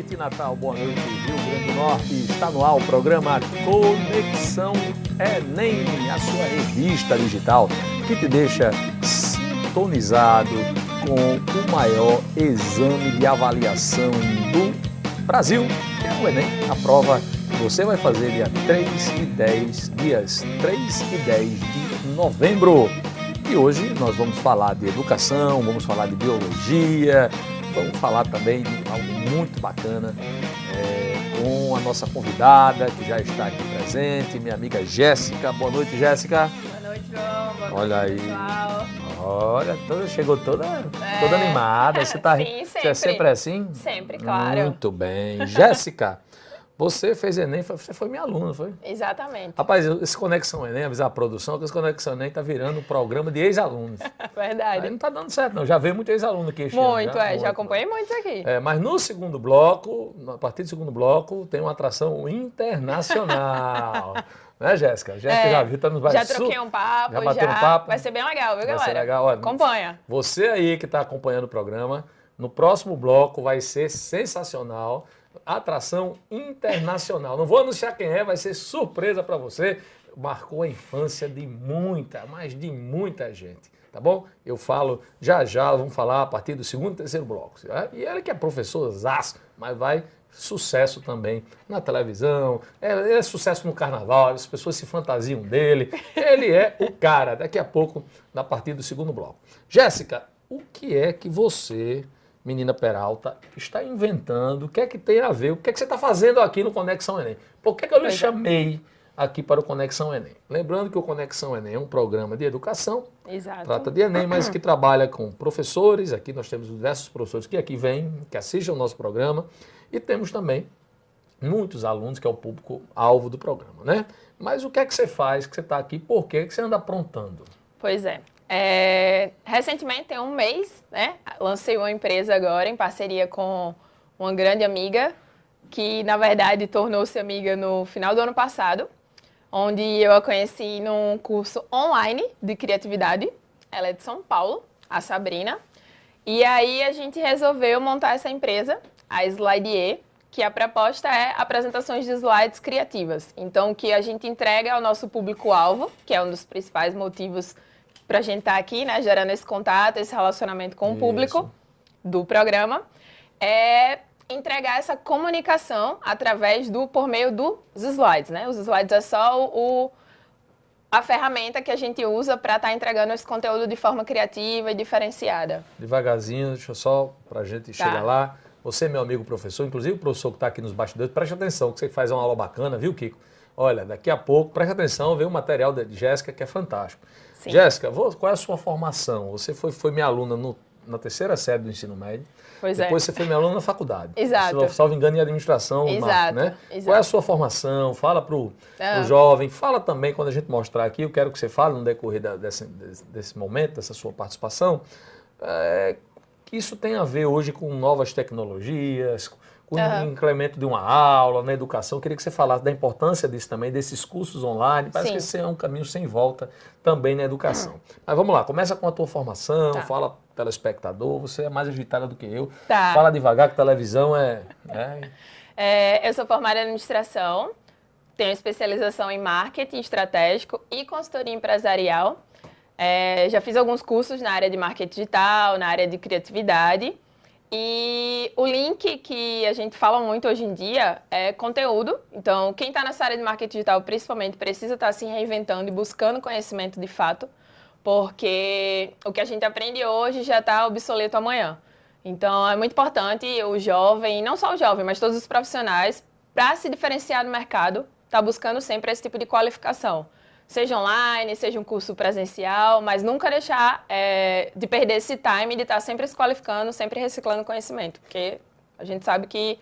noite, Natal, boa noite, Rio Grande do Norte. Está no ar o programa Conexão Enem, a sua revista digital que te deixa sintonizado com o maior exame de avaliação do Brasil, que é o Enem, a prova que você vai fazer dia 3 e 10, dias 3 e 10 de novembro. E hoje nós vamos falar de educação, vamos falar de biologia, vamos falar também de algo muito bacana com a nossa convidada que já está aqui presente, minha amiga Jéssica. Boa noite, Jéssica. Boa noite, João. Boa noite, olha aí, pessoal. Olha, chegou toda animada. Você tá, sim, você é sempre assim? Sempre, claro. Muito bem. Jéssica, você fez Enem, você foi minha aluna, foi? Exatamente. Rapaz, esse Conexão Enem, avisar a produção, que esse Conexão Enem está virando um programa de ex-alunos. Verdade. Aí não está dando certo, não. Já veio muito ex-aluno aqui este Muito, ano. já acompanhei muitos aqui. Mas no segundo bloco, a partir do segundo bloco, tem uma atração internacional. Né, Jéssica? Jéssica já viu, tá nos Já troquei um papo, já bateu um papo. Vai ser bem legal, viu, galera? Vai ser legal. Olha, acompanha. Você aí que está acompanhando o programa, no próximo bloco vai ser sensacional. Atração internacional. Não vou anunciar quem é, vai ser surpresa para você. Marcou a infância de mas de muita gente. Tá bom? Eu falo já, vamos falar a partir do segundo e terceiro bloco. E ele que é professor zaço, mas vai sucesso também na televisão, ele é sucesso no carnaval, as pessoas se fantasiam dele, ele é o cara. Daqui a pouco, a partir do segundo bloco. Jéssica, o que é que você, menina Peralta, está inventando? O que é que tem a ver? O que é que você está fazendo aqui no Conexão Enem? Por que eu lhe chamei aqui para o Conexão Enem? Lembrando que o Conexão Enem é um programa de educação. Exato. Trata de Enem, mas que trabalha com professores. Aqui nós temos diversos professores que aqui vêm, que assistem ao nosso programa. E temos também muitos alunos, que é o público-alvo do programa, né? Mas o que é que você faz, que você está aqui, por quê que você anda aprontando? Pois é. Recentemente, tem um mês, né? Lancei uma empresa agora em parceria com uma grande amiga, que na verdade tornou-se amiga no final do ano passado, onde eu a conheci num curso online de criatividade. Ela é de São Paulo, a Sabrina. E aí a gente resolveu montar essa empresa, a Slidee, que a proposta é apresentações de slides criativas. Então, o que a gente entrega ao nosso público-alvo, que é um dos principais motivos para a gente estar aqui, né, gerando esse contato, esse relacionamento com o público do programa, é entregar essa comunicação por meio dos slides, né? Os slides é só a ferramenta que a gente usa para estar entregando esse conteúdo de forma criativa e diferenciada. Devagarzinho, deixa eu só para a gente chegar lá. Você, meu amigo professor, inclusive o professor que está aqui nos bastidores, preste atenção, que você faz uma aula bacana, viu, Kiko? Olha, daqui a pouco, preste atenção, vem o material da Jéssica, que é fantástico. Sim. Jéssica, qual é a sua formação? Você foi minha aluna na terceira série do ensino médio. Depois você foi minha aluna na faculdade. Exato. Se salvo engano, em administração, exato, né? Exato. Qual é a sua formação? Fala pro jovem, fala também, quando a gente mostrar aqui, eu quero que você fale no decorrer desse momento, dessa sua participação, que isso tem a ver hoje com novas tecnologias, com o incremento de uma aula, na educação. Eu queria que você falasse da importância disso também, desses cursos online. Parece que esse é um caminho sem volta também na educação. Mas vamos lá, começa com a tua formação, fala telespectador, você é mais agitada do que eu. Fala devagar, que televisão eu sou formada em administração, tenho especialização em marketing estratégico e consultoria empresarial. Já fiz alguns cursos na área de marketing digital, na área de criatividade. E o link que a gente fala muito hoje em dia é conteúdo. Então, quem está nessa área de marketing digital, principalmente, precisa estar se reinventando e buscando conhecimento de fato, porque o que a gente aprende hoje já está obsoleto amanhã. Então, é muito importante o jovem, não só o jovem, mas todos os profissionais, para se diferenciar no mercado, tá buscando sempre esse tipo de qualificação. Seja online, seja um curso presencial, mas nunca deixar de perder esse time de estar sempre se qualificando, sempre reciclando conhecimento, porque a gente sabe que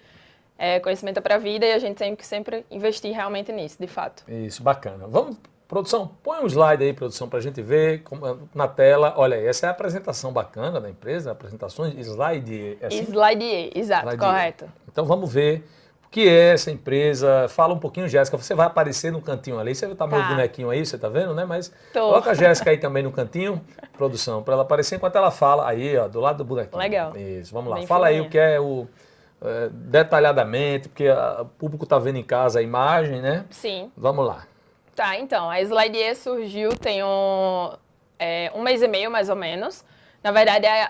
conhecimento é para a vida e a gente tem que sempre investir realmente nisso, de fato. Isso, bacana. Vamos, produção, põe um slide aí, produção, para a gente ver na tela. Olha aí, essa é a apresentação bacana da empresa, apresentações, Slidee. Slidee, exato, Slidee. Correto. Então vamos ver o que é essa empresa. Fala um pouquinho, Jéssica. Você vai aparecer no cantinho ali. Você tá meu bonequinho aí, você tá vendo, né? Mas coloca a Jéssica aí também no cantinho, produção, para ela aparecer enquanto ela fala. Aí, ó, do lado do bonequinho. Legal. Isso, vamos lá. Bem fala fininha. aí o que é detalhadamente, porque o público está vendo em casa a imagem, né? Sim. Vamos lá. Tá, então, a Slideer surgiu tem um mês e meio, mais ou menos. Na verdade, é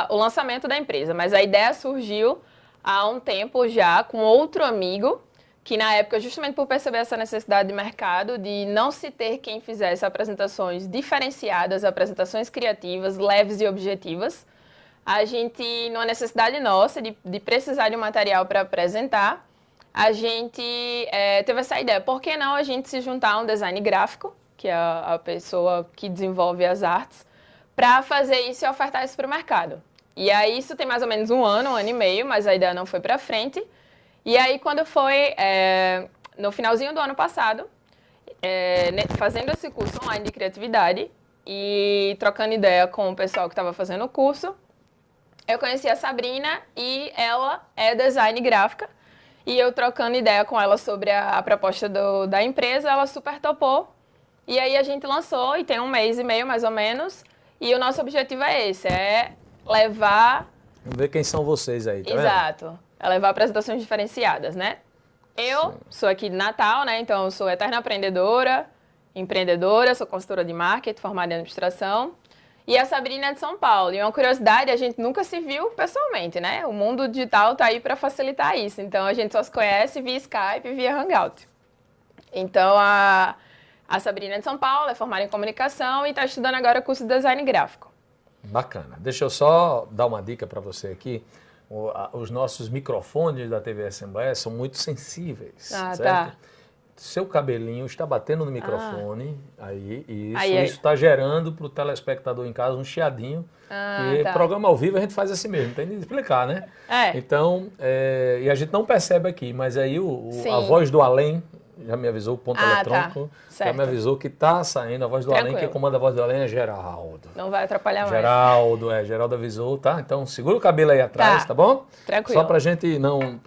o lançamento da empresa, mas a ideia surgiu há um tempo já com outro amigo, que na época, justamente por perceber essa necessidade de mercado, de não se ter quem fizesse apresentações diferenciadas, apresentações criativas, leves e objetivas, a gente, numa necessidade nossa de precisar de um material para apresentar, a gente teve essa ideia. Por que não a gente se juntar a um design gráfico, que é a pessoa que desenvolve as artes, para fazer isso e ofertar isso para o mercado? E aí isso tem mais ou menos um ano e meio, mas a ideia não foi para frente. E aí quando foi no finalzinho do ano passado, fazendo esse curso online de criatividade e trocando ideia com o pessoal que estava fazendo o curso, eu conheci a Sabrina e ela é design gráfica. E eu trocando ideia com ela sobre a proposta da empresa, ela super topou. E aí a gente lançou e tem um mês e meio mais ou menos. E o nosso objetivo é esse, é levar... Vamos ver quem são vocês aí, tá Exato. Vendo? É levar apresentações diferenciadas, né? Eu sou aqui de Natal, né? Então eu sou eterna empreendedora, sou consultora de marketing, formada em administração. E a Sabrina é de São Paulo. E uma curiosidade, a gente nunca se viu pessoalmente, né? O mundo digital tá aí para facilitar isso. Então, a gente só se conhece via Skype e via Hangout. Então, a Sabrina é de São Paulo, é formada em comunicação e está estudando agora o curso de design gráfico. Bacana. Deixa eu só dar uma dica para você aqui. Os nossos microfones da TV Assembleia são muito sensíveis, certo? Tá. Seu cabelinho está batendo no microfone, isso está gerando para o telespectador em casa um chiadinho. Programa ao vivo a gente faz assim mesmo, tem de explicar, né? Então, e a gente não percebe aqui, mas aí a voz do além já me avisou, o ponto eletrônico, já me avisou que está saindo a voz do além, quem comanda a voz do além é Geraldo. Não vai atrapalhar mais. Geraldo avisou, tá? Então segura o cabelo aí atrás, tá bom? Tranquilo. Só pra gente não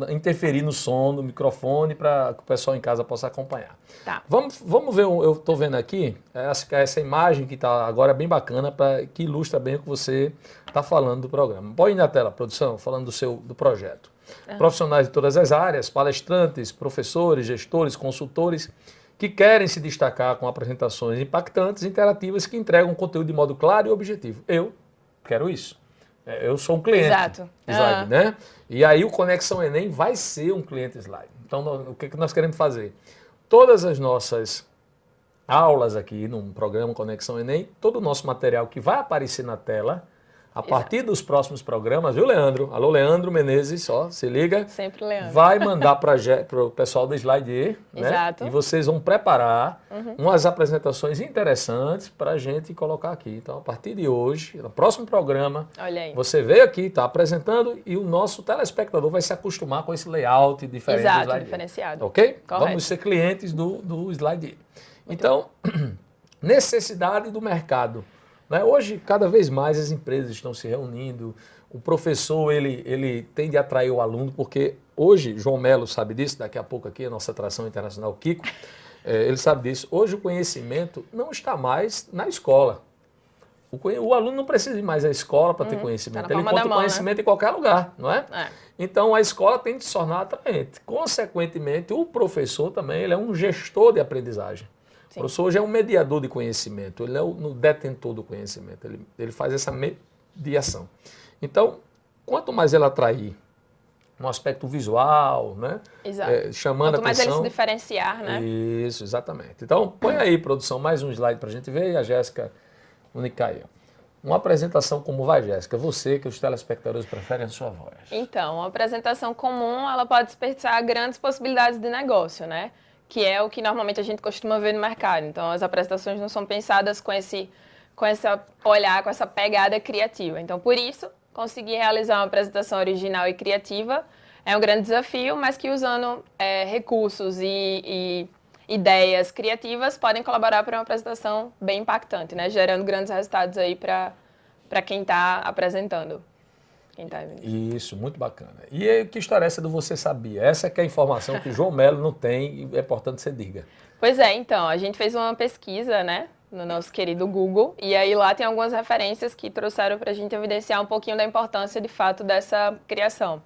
interferir no som do microfone, para que o pessoal em casa possa acompanhar. Tá. Vamos ver, eu tô vendo aqui, essa imagem que tá agora bem bacana, que ilustra bem o que você tá falando do programa. Põe na tela, produção, falando do projeto. Profissionais de todas as áreas, palestrantes, professores, gestores, consultores, que querem se destacar com apresentações impactantes, interativas, que entregam conteúdo de modo claro e objetivo. Eu quero isso. Eu sou um cliente. Exato. Slide, né? E aí o Conexão Enem vai ser um cliente Slide. Então, o que nós queremos fazer? Todas as nossas aulas aqui no programa Conexão Enem, todo o nosso material que vai aparecer na tela, a partir dos próximos programas, viu, Leandro? Alô, Leandro Menezes, se liga. Sempre Leandro. Vai mandar para o pessoal do Slide, né? Exato. E vocês vão preparar umas apresentações interessantes para a gente colocar aqui. Então, a partir de hoje, no próximo programa, você veio aqui, está apresentando e o nosso telespectador vai se acostumar com esse layout diferente do Slide. Exato, diferenciado. Ok? Correto. Vamos ser clientes do Slide. Então, necessidade do mercado. Hoje, cada vez mais as empresas estão se reunindo, o professor ele tem de atrair o aluno, porque hoje, João Melo sabe disso, daqui a pouco aqui a nossa atração internacional, Kiko, ele sabe disso, hoje o conhecimento não está mais na escola. O aluno não precisa ir mais à escola para ter conhecimento, ele encontra conhecimento em qualquer lugar, não é? Então a escola tem de se tornar atraente. Consequentemente, o professor também ele é um gestor de aprendizagem. Sim. O professor hoje é um mediador de conhecimento, ele é o detentor do conhecimento, ele faz essa mediação. Então, quanto mais ele atrair um aspecto visual, né? Chamando quanto a atenção... mais ele se diferenciar, né? Isso, exatamente. Então, põe aí, produção, mais um slide para a gente ver, e a Jéssica Unicaia. Uma apresentação como vai, Jéssica? Você, que os telespectadores preferem a sua voz. Então, uma apresentação comum, ela pode desperdiçar grandes possibilidades de negócio, né? Que é o que normalmente a gente costuma ver no mercado. Então, as apresentações não são pensadas com esse olhar, com essa pegada criativa. Então, por isso, conseguir realizar uma apresentação original e criativa é um grande desafio, mas que usando recursos e ideias criativas podem colaborar para uma apresentação bem impactante, né? Gerando grandes resultados aí para quem está apresentando. Isso, muito bacana. E que história é essa do Você Sabia? Essa que é a informação que o João Melo não tem e é importante que você diga. Pois é, então, a gente fez uma pesquisa, né, no nosso querido Google, e aí lá tem algumas referências que trouxeram para a gente evidenciar um pouquinho da importância, de fato, dessa criação.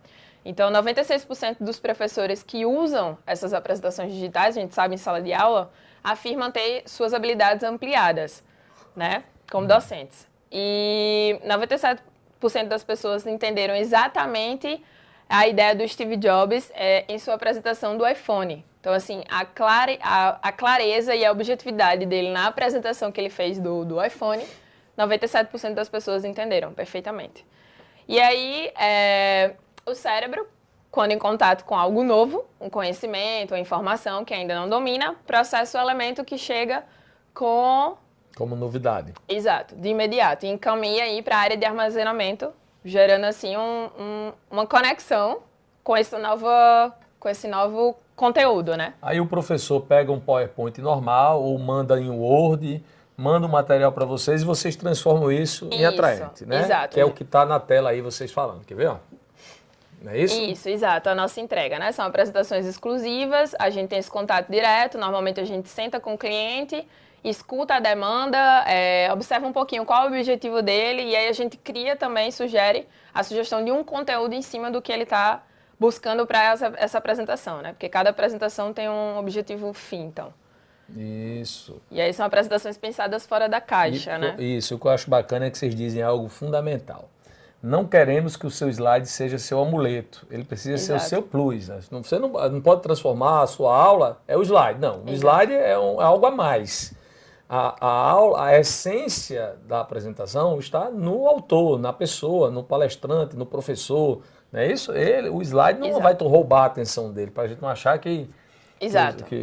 Então, 96% dos professores que usam essas apresentações digitais, a gente sabe em sala de aula, afirmam ter suas habilidades ampliadas, né, como docentes. E 97% das pessoas entenderam exatamente a ideia do Steve Jobs em sua apresentação do iPhone. Então, assim, a clareza e a objetividade dele na apresentação que ele fez do iPhone, 97% das pessoas entenderam perfeitamente. E aí, o cérebro, quando em contato com algo novo, um conhecimento, uma informação que ainda não domina, processa o elemento que chega como novidade. Exato, de imediato. E encaminha aí para a área de armazenamento, gerando assim uma conexão com esse novo conteúdo, né? Aí o professor pega um PowerPoint normal ou manda em Word, manda um material para vocês e vocês transformam isso em atraente, né? Exato. Que é o que está na tela aí vocês falando. Quer ver? Ó? Não é isso? Isso, exato. A nossa entrega, né? São apresentações exclusivas, a gente tem esse contato direto, normalmente a gente senta com o cliente, escuta a demanda, observa um pouquinho qual é o objetivo dele e aí a gente cria também, sugere a sugestão de um conteúdo em cima do que ele está buscando para essa apresentação, né? Porque cada apresentação tem um objetivo fim, então. Isso. E aí são apresentações pensadas fora da caixa, né? Isso, o que eu acho bacana é que vocês dizem algo fundamental. Não queremos que o seu slide seja seu amuleto, ele precisa ser o seu plus. Né? Você não pode transformar a sua aula, é o slide. Não, o slide é algo a mais. A essência da apresentação está no autor, na pessoa, no palestrante, no professor. Não é isso? O slide não vai roubar a atenção dele, para a gente não achar que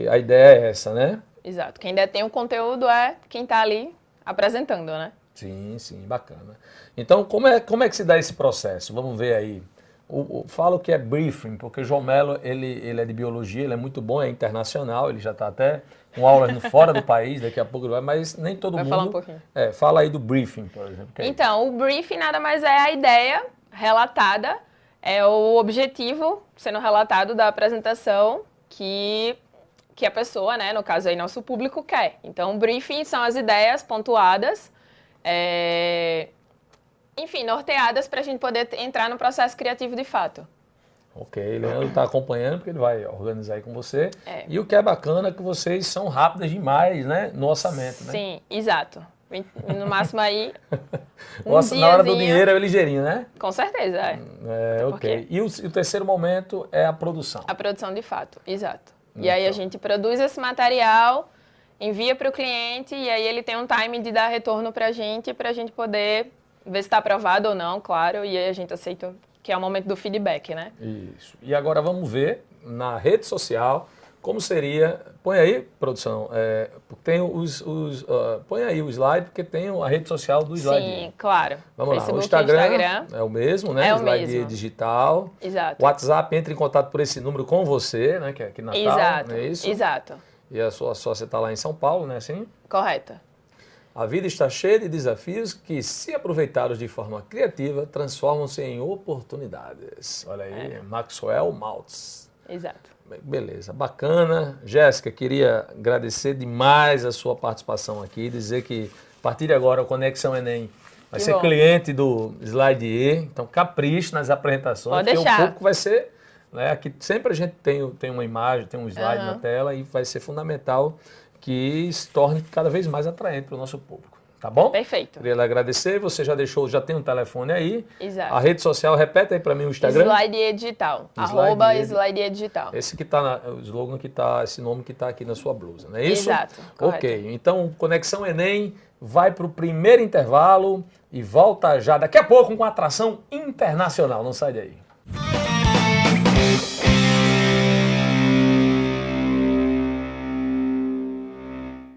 a ideia é essa, né? Exato. Quem detém o conteúdo é quem está ali apresentando, né? Sim, bacana. Então, como é que se dá esse processo? Vamos ver aí. Falo que é briefing, porque o João Melo, ele é de biologia, ele é muito bom, é internacional, ele já está até com aulas fora do país, daqui a pouco ele vai, mas nem todo mundo... Vai falar um pouquinho. Fala aí do briefing, por exemplo. Então, o briefing nada mais é a ideia relatada, é o objetivo sendo relatado da apresentação que a pessoa, né, no caso aí nosso público, quer. Então, o briefing são as ideias pontuadas, enfim, norteadas para a gente poder entrar no processo criativo de fato. Ok, Leandro está acompanhando porque ele vai organizar aí com você. E o que é bacana é que vocês são rápidas demais, né, no orçamento, né? Sim, exato. No máximo aí, na hora do dinheiro é ligeirinho, né? Com certeza, ok. E o terceiro momento é a produção. A produção de fato, exato. E aí a gente produz esse material, envia para o cliente e aí ele tem um time de dar retorno para a gente poder ver se está aprovado ou não, claro, e aí a gente aceita, que é o momento do feedback, né? Isso. E agora vamos ver na rede social como seria... Põe aí, produção, tem põe aí o slide, porque tem a rede social do slide. Sim, claro. Vamos Facebook lá, o Instagram é o mesmo, né? É o slide mesmo. Digital. Exato. O WhatsApp entra em contato por esse número com você, né? Que é aqui na Exato, não é isso? Exato. E a sua sócia está lá em São Paulo, né? Assim? Correto. A vida está cheia de desafios que, se aproveitados de forma criativa, transformam-se em oportunidades. Olha aí, Maxwell Maltz. Exato. Beleza, bacana. Jéssica, queria agradecer demais a sua participação aqui, dizer que a partir de agora o Conexão Enem vai ser cliente do Slide E, então capriche nas apresentações, Pode deixar. porque o público vai ser, né, aqui sempre a gente tem uma imagem, tem um slide na tela e vai ser fundamental que se torne cada vez mais atraente para o nosso público. Tá bom? Perfeito. Queria lhe agradecer. Você já tem um telefone aí. Exato. A rede social, repete aí para mim o Instagram. Slide E Digital. Slide E Digital. Esse que tá o slogan que tá, esse nome que está aqui na sua blusa, não é isso? Exato. Correto. Ok. Então, Conexão Enem vai para o primeiro intervalo e volta já daqui a pouco com atração internacional. Não sai daí.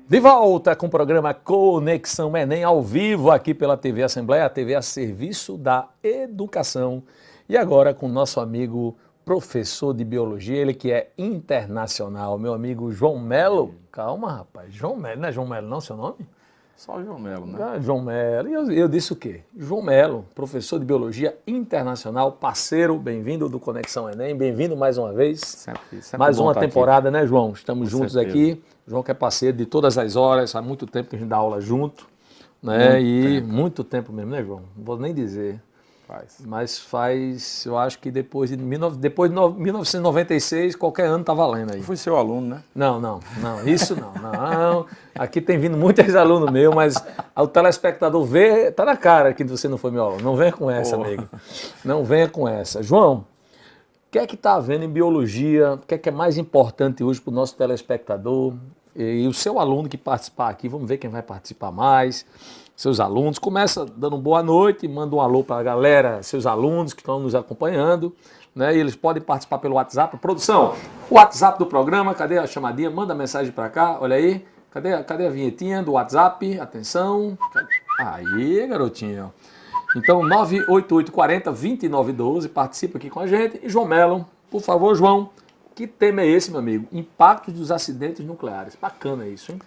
De volta com o programa Conexão Enem, ao vivo aqui pela TV Assembleia, a TV a serviço da educação. E agora com o nosso amigo professor de biologia, ele que é internacional, meu amigo João Melo. Calma, rapaz, João Melo, não é João Melo não, seu nome? Só João Melo, né? João Melo. E eu disse o quê? João Melo, professor de biologia internacional, parceiro, bem-vindo do Conexão Enem, bem-vindo mais uma vez. Sempre mais uma temporada, aqui, né, João? Estamos com juntos certeza. Aqui. João que é parceiro de todas as horas, há muito tempo que a gente dá aula junto, né? Muito tempo mesmo, né, João? Não vou nem dizer. Mas faz, eu acho que depois de 1996, qualquer ano tá valendo aí. Eu fui seu aluno, né? Não, isso não. Aqui tem vindo muitos alunos meus, mas o telespectador vê, tá na cara que você não foi meu aluno. Não venha com essa, amigo. Não venha com essa. João, o que é que está havendo em biologia? O que é mais importante hoje para o nosso telespectador? E o seu aluno que participar aqui, vamos ver quem vai participar mais. Seus alunos, começa dando boa noite, manda um alô para a galera, seus alunos que estão nos acompanhando, né? E eles podem participar pelo WhatsApp. Produção, o WhatsApp do programa, cadê a chamadinha? Manda mensagem para cá, olha aí. Cadê a vinhetinha do WhatsApp? Atenção. Aí, garotinho. Então, 98840-2912, participa aqui com a gente. E João Melo, por favor, João, que tema é esse, meu amigo? Impactos dos acidentes nucleares. Bacana isso, hein?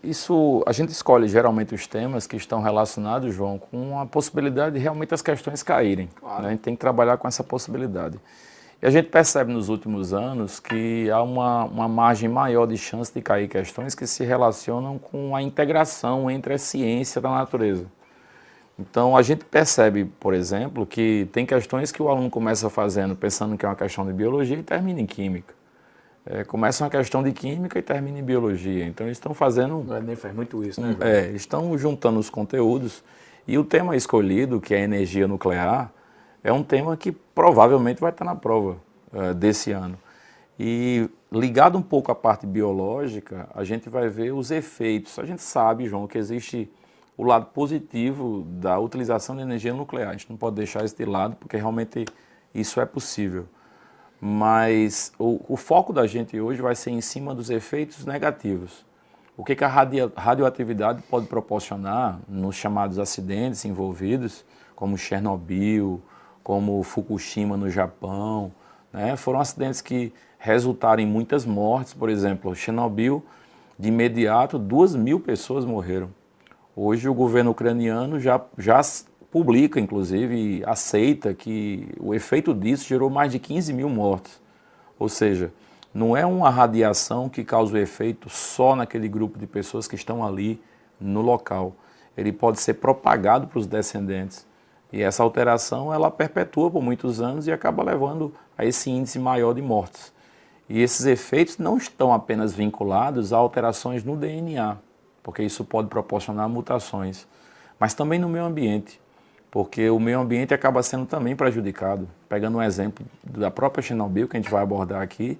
Isso a gente escolhe geralmente os temas que estão relacionados, João, com a possibilidade de realmente as questões caírem. Claro. Né? A gente tem que trabalhar com essa possibilidade. E a gente percebe nos últimos anos que há uma margem maior de chance de cair questões que se relacionam com a integração entre a ciência da natureza. Então a gente percebe, por exemplo, que tem questões que o aluno começa fazendo pensando que é uma questão de biologia e termina em química. Começa uma questão de química e termina em biologia. Então eles estão fazendo... O Enem faz muito isso, né? Eles estão juntando os conteúdos. E o tema escolhido, que é energia nuclear, é um tema que provavelmente vai estar na prova desse ano. E ligado um pouco à parte biológica, a gente vai ver os efeitos. A gente sabe, João, que existe o lado positivo da utilização de energia nuclear. A gente não pode deixar isso de lado, porque realmente isso é possível. Mas o foco da gente hoje vai ser em cima dos efeitos negativos. O que a radioatividade pode proporcionar nos chamados acidentes envolvidos, como Chernobyl, como Fukushima no Japão, né? Foram acidentes que resultaram em muitas mortes. Por exemplo, Chernobyl, de imediato, 2.000 pessoas morreram. Hoje o governo ucraniano já publica, inclusive, e aceita que o efeito disso gerou mais de 15.000 mortes. Ou seja, não é uma radiação que causa o efeito só naquele grupo de pessoas que estão ali no local. Ele pode ser propagado para os descendentes. E essa alteração, ela perpetua por muitos anos e acaba levando a esse índice maior de mortes. E esses efeitos não estão apenas vinculados a alterações no DNA, porque isso pode proporcionar mutações, mas também no meio ambiente. Porque o meio ambiente acaba sendo também prejudicado. Pegando um exemplo da própria Chernobyl, que a gente vai abordar aqui,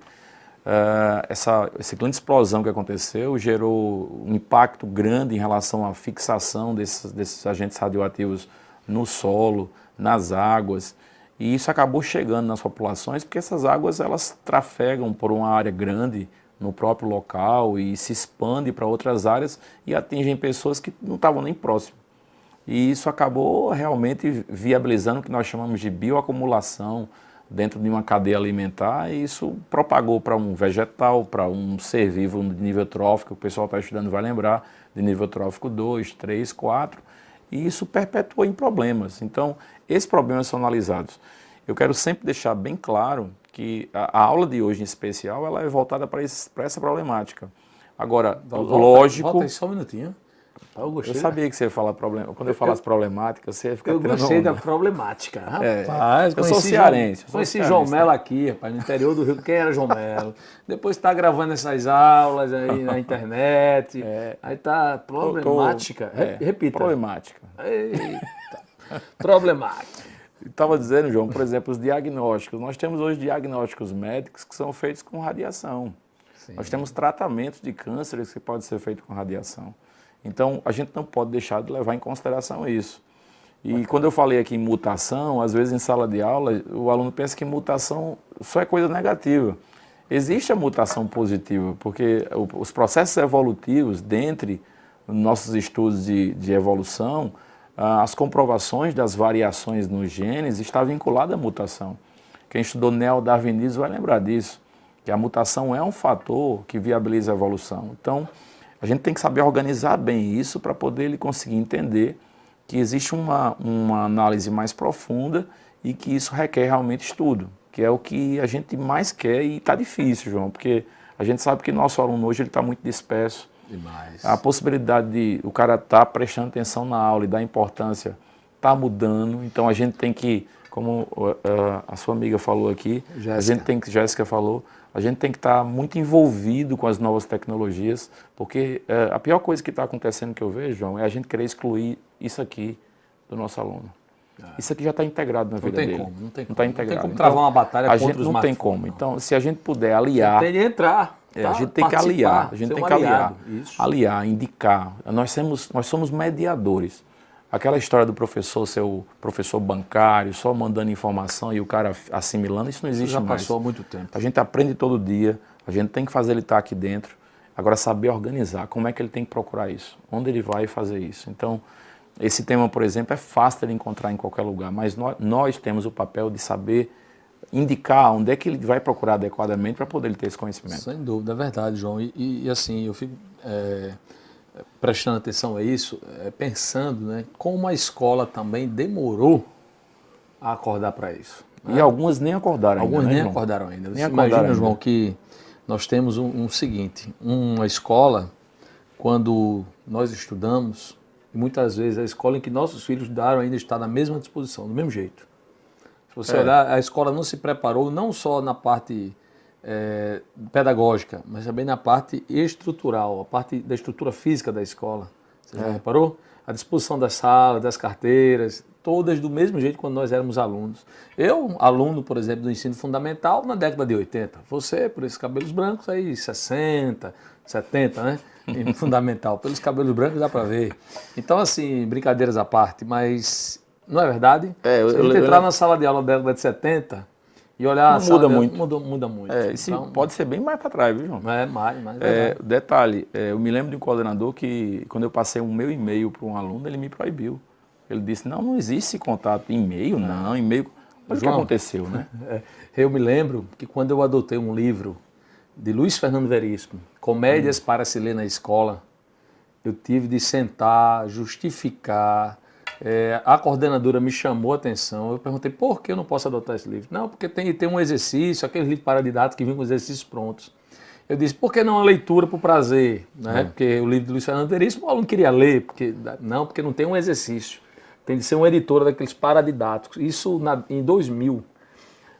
essa grande explosão que aconteceu gerou um impacto grande em relação à fixação desses agentes radioativos no solo, nas águas, e isso acabou chegando nas populações, porque essas águas elas trafegam por uma área grande no próprio local e se expandem para outras áreas e atingem pessoas que não estavam nem próximas. E isso acabou realmente viabilizando o que nós chamamos de bioacumulação dentro de uma cadeia alimentar, e isso propagou para um vegetal, para um ser vivo de nível trófico, o pessoal está estudando vai lembrar, de nível trófico 2, 3, 4, e isso perpetuou em problemas. Então, esses problemas são analisados. Eu quero sempre deixar bem claro que a aula de hoje em especial ela é voltada para essa problemática. Agora, lógico... Volta aí só um minutinho. Eu sabia que você ia falar problema. Quando eu falasse problemática, você ia ficar Eu gostei da problemática. Rapaz, eu sou cearense. Conheci João Melo aqui, rapaz, no interior do Rio. Quem era João Melo? Depois está gravando essas aulas aí na internet. Aí tá problemática. Repita. Problemática. Eita. Problemática. Estava dizendo, João, por exemplo, os diagnósticos. Nós temos hoje diagnósticos médicos que são feitos com radiação. Sim. Nós temos tratamentos de cânceres que podem ser feitos com radiação. Então, a gente não pode deixar de levar em consideração isso. E quando eu falei aqui em mutação, às vezes em sala de aula, o aluno pensa que mutação só é coisa negativa. Existe a mutação positiva, porque os processos evolutivos, dentre nossos estudos de evolução, as comprovações das variações nos genes está vinculada à mutação. Quem estudou neodarwinismo vai lembrar disso, que a mutação é um fator que viabiliza a evolução. Então, a gente tem que saber organizar bem isso para poder ele conseguir entender que existe uma análise mais profunda e que isso requer realmente estudo, que é o que a gente mais quer e está difícil, João, porque a gente sabe que nosso aluno hoje está muito disperso. Demais. A possibilidade de o cara estar prestando atenção na aula e dar importância está mudando, então a gente tem que, como a sua amiga falou aqui, Jéssica falou, a gente tem que estar muito envolvido com as novas tecnologias, porque a pior coisa que está acontecendo que eu vejo, João, é a gente querer excluir isso aqui do nosso aluno. Isso aqui já está integrado na vida dele. Não tem como. Está integrado. Não tem como travar uma batalha contra os smartphones. Não tem como. Então, se a gente puder aliar... Tem de entrar. A gente tem que aliar. A gente tem que aliar, indicar. Nós somos mediadores. Aquela história do professor ser o professor bancário, só mandando informação e o cara assimilando, isso não existe mais. Já passou há muito tempo. A gente aprende todo dia, a gente tem que fazer ele estar aqui dentro. Agora, saber organizar, como é que ele tem que procurar isso? Onde ele vai fazer isso? Então, esse tema, por exemplo, é fácil de encontrar em qualquer lugar, mas nós temos o papel de saber indicar onde é que ele vai procurar adequadamente para poder ter esse conhecimento. Sem dúvida, é verdade, João. E assim, eu fico prestando atenção a isso, pensando, né, como a escola também demorou a acordar para isso. Né? E algumas nem acordaram ainda. Algumas nem João? acordaram ainda. Nem Imagina, ainda. João, que nós temos um seguinte, uma escola, quando nós estudamos, e muitas vezes a escola em que nossos filhos estudaram ainda está na mesma disposição, do mesmo jeito. Se você olhar, a escola não se preparou não só na parte pedagógica, mas também na parte estrutural, a parte da estrutura física da escola. Você já reparou? A disposição das salas, das carteiras, todas do mesmo jeito quando nós éramos alunos. Eu, aluno, por exemplo, do ensino fundamental na década de 80. Você, por esses cabelos brancos, aí 60, 70, né? Em fundamental. Pelos cabelos brancos dá para ver. Então, assim, brincadeiras à parte, mas não é verdade? Se a gente entrar na sala de aula da década de 70 e olhar... Não muda muito. Muda muito. Isso então, pode ser bem mais para trás, viu, João? Mais. Detalhe, eu me lembro de um coordenador que, quando eu passei um meu e-mail para um aluno, ele me proibiu. Ele disse, não existe contato. E-mail? Não, e-mail... Mas João, o que aconteceu, né? Eu me lembro que quando eu adotei um livro de Luiz Fernando Veríssimo, Comédias para se ler na escola, eu tive de sentar, justificar. A coordenadora me chamou a atenção. Eu perguntei, por que eu não posso adotar esse livro? Não, porque tem um exercício, aquele livro paradidático que vinha com exercícios prontos. Eu disse, por que não a leitura por prazer? Né? Porque o livro de Luiz Fernando Veríssimo, o aluno queria ler. Porque não tem um exercício. Tem de ser um editor daqueles paradidáticos. Isso em 2000.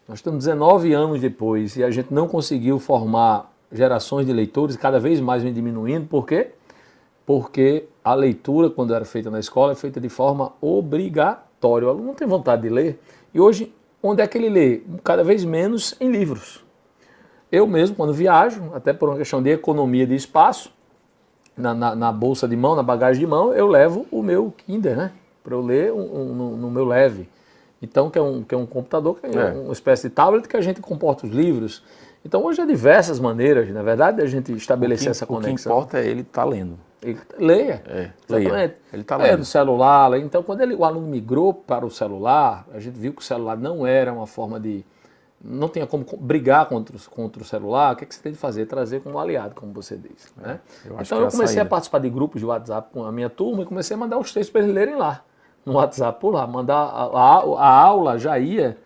Nós estamos 19 anos depois e a gente não conseguiu formar gerações de leitores, cada vez mais vem diminuindo. Por quê? Porque a leitura, quando era feita na escola, é feita de forma obrigatória. O aluno não tem vontade de ler. E hoje, onde é que ele lê? Cada vez menos em livros. Eu mesmo, quando viajo, até por uma questão de economia de espaço, na bolsa de mão, na bagagem de mão, eu levo o meu Kindle, né? Para eu ler no meu leve. Então, que é um computador, que é uma espécie de tablet que a gente comporta os livros. Então, hoje há diversas maneiras, na verdade, a gente estabelecer essa conexão. O que importa é ele estar lendo. Ele leia. Leia. Ele está lendo. No celular. Então, quando o aluno migrou para o celular, a gente viu que o celular não era uma forma de... Não tinha como brigar contra o celular. O que você tem de fazer? Trazer como aliado, como você disse. Né? Então, eu comecei a participar de grupos de WhatsApp com a minha turma e comecei a mandar os textos para eles lerem lá. No WhatsApp por lá, mandar a aula já ia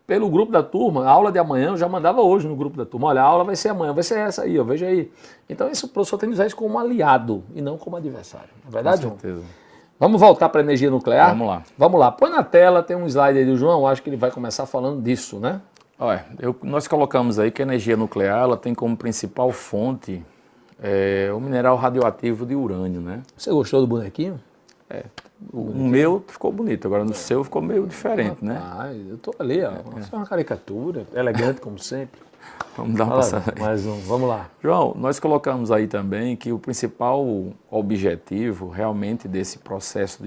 pelo grupo da turma, a aula de amanhã eu já mandava hoje no grupo da turma, olha, a aula vai ser amanhã, vai ser essa aí, ó, veja aí. Então isso, o professor tem que usar isso como aliado e não como adversário, não é verdade, João? Com certeza. Vamos voltar para a energia nuclear? Vamos lá. Vamos lá, põe na tela, tem um slide aí do João, acho que ele vai começar falando disso, né? Olha, nós colocamos aí que a energia nuclear ela tem como principal fonte o mineral radioativo de urânio, né? Você gostou do bonequinho? O meu ficou bonito, agora no seu ficou meio diferente, né? Eu tô ali, ó. Isso é uma caricatura, elegante como sempre. Vamos dar uma passada aí. Mais um, vamos lá. João, nós colocamos aí também que o principal objetivo realmente desse processo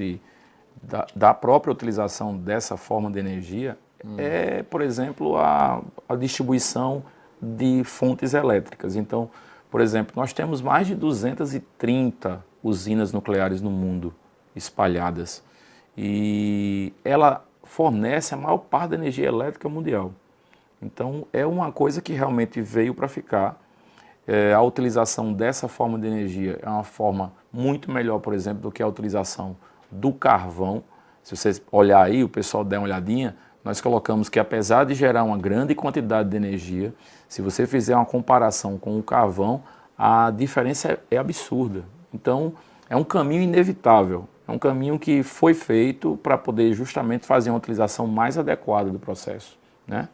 da própria utilização dessa forma de energia é, por exemplo, a distribuição de fontes elétricas. Então, por exemplo, nós temos mais de 230 usinas nucleares no mundo espalhadas e ela fornece a maior parte da energia elétrica mundial. Então é uma coisa que realmente veio para ficar. A utilização dessa forma de energia é uma forma muito melhor, por exemplo, do que a utilização do carvão. Se vocês olhar aí, o pessoal der uma olhadinha, nós colocamos que apesar de gerar uma grande quantidade de energia, se você fizer uma comparação com o carvão, a diferença é absurda. Então é um caminho inevitável. É um caminho que foi feito para poder justamente fazer uma utilização mais adequada do processo, né?